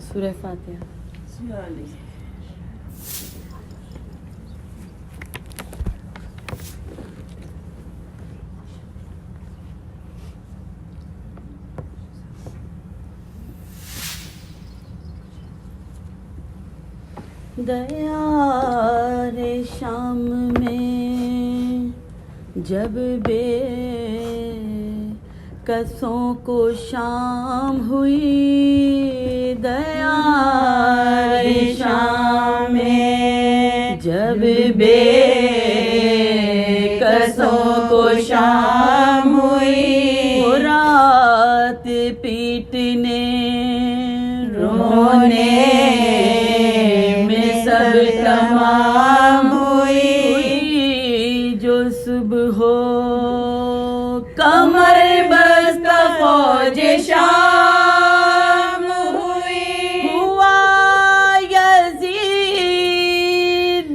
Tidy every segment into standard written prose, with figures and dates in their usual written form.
سورہ فاتحہ. دیار شام میں جب بے کسوں کو شام ہوئی، دیار شام میں جب بے کسوں کو شام ہوئی، وہ رات پیٹنے رونے سب تمام ہوئی، جو صبح ہو کمر بستہ فوج شام ہوئی، ہوا یزید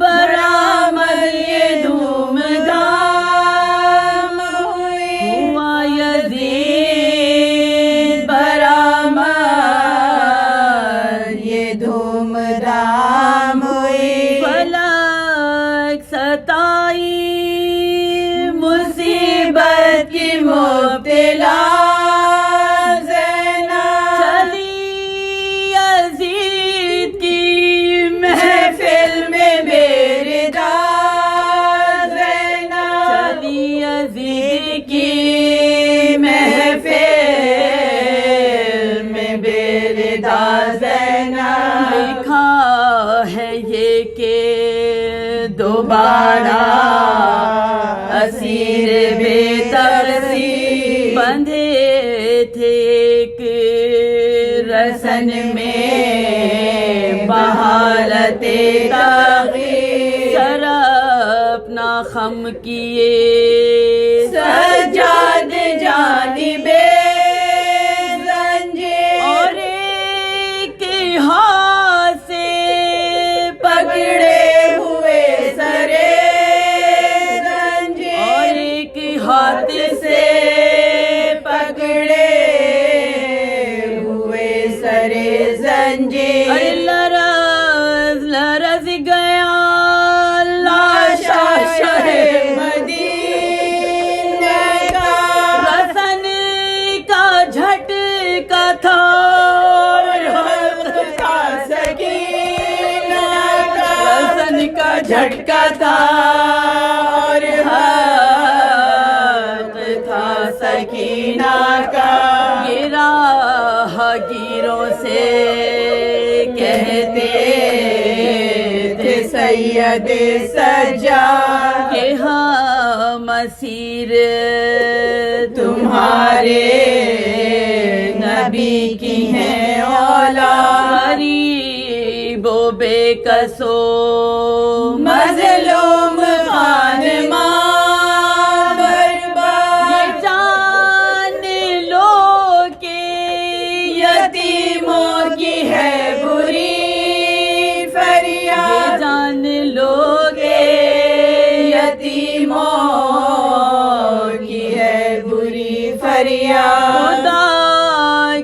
برآمد یہ دھوم دھام ہوئی، ہوا یزید برآمد یہ دھوم دھام، مصیبت کی مبتلا زینب چلی یزید کی محفل میں بیردا زینب، چلی یزید کی محفل میں بیردا زینب، لکھا ہے یہ کہ دوبارہ اسیر بے تقسیم بندھے تھے ایک رسن میں بحالت تغییر، سر اپنا خم کیے سجاد جانب زنجیر، اور ایک ہاتھ سے پکڑے ہوئے سرے ہاتھ سے پکڑے ہوئے سرے زنجیر، لرز لرز گیا لاشا شہ مدینہ کا، رسن کا جھٹکا تھا سکینہ کا، رسن کا جھٹکا تھا سکینہ کا، یہ راہگیروں سے کہتے تھے سید سجاد کہ ہم اسیر تمہارے نبی کی ہیں اولاد، غریب و بے کسو مظلوم خانماں کی ہے بری فریاد، جان لو گے یتیموں کی ہے بری فریاد، خدا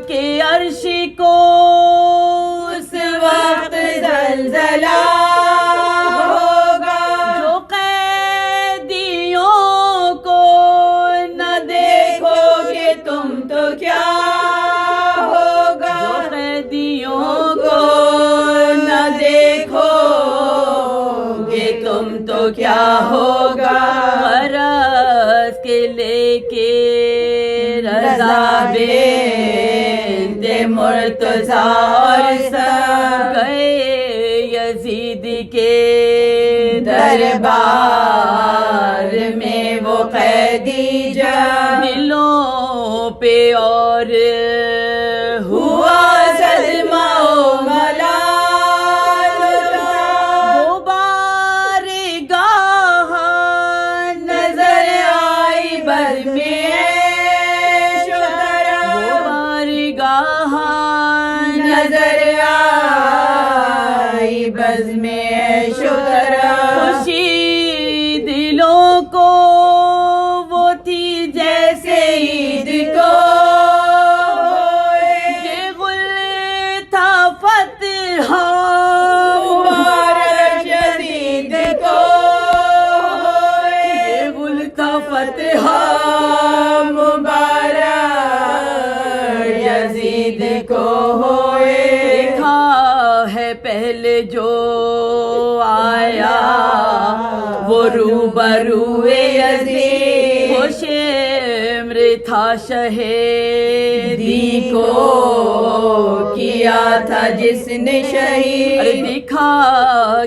کے عرش کو اس وقت زلزلہ ہوگا، جو قیدیوں کو نہ دیکھو گے تم تو کیا کو نہ دیکھو گے تم تو کیا ہوگا، غرض کے لے کے رضا بنت مرتضیٰ اور سب گئے یزید کے دربار میں، وہ قیدی جب دلوں پہ اور ہوا بزم شکر، خوشی دلوں کو وہ تھی جیسے عید کو کو ہوئے دیکھا ہے پہلے جو آیا وہ روبروئے یزید وہ شمر تھا شہیدی کو کیا تھا جس نے شہید دکھا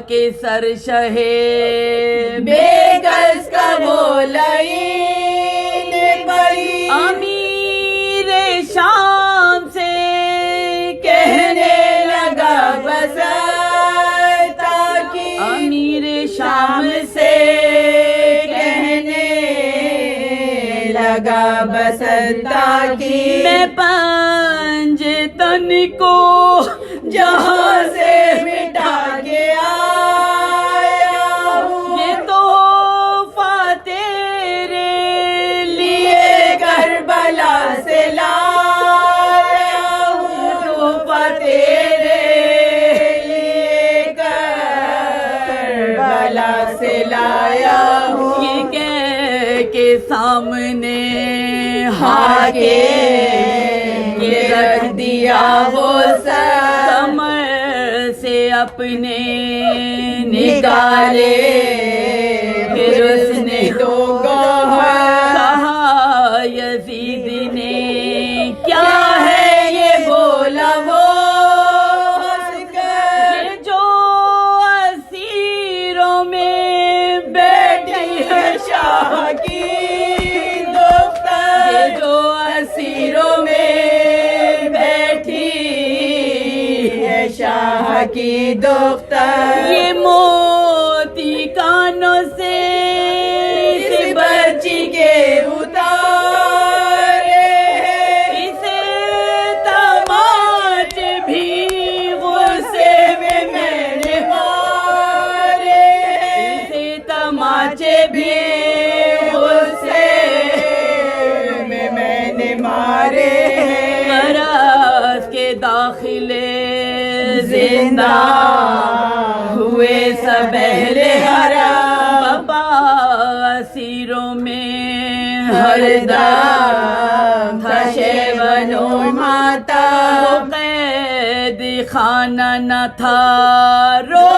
کے سر شہید بے گز کا وہ لعین پڑی امیر شام سے کہنے لگا بس تاکہ امیر شام سے کہنے لگا بس تاکہ میں پنج تن کو جہاں سے مٹا کے آیا ہوں یہ تحفہ تیرے لیے کربلا سے لایا ہوں تحفہ تیرے لیے کربلا سے لایا ہوں یہ کہہ کے سامنے آگے یہ رکھ دیا وہ کمر سے اپنے نکالے پھر اس نے دو کہا یزید نے کیا ہے یہ بولا وہ ہنس کر یہ جو اسیروں میں بیٹھی ہے شاہ کی دختر یہ جو اسیروں میں شاہ کی دختر یہ موتی کانوں سے اس بچی کے اتارے اسے تماچے بھی غصے میں نے مارے اسے تماچے بھی غصے میں نے مارے کے داخلے زندہ ہوئے سب اہل حرم بابا اسیروں میں ہر دم تھا شیون و ماتا وہ قید خانہ نہ تھا رو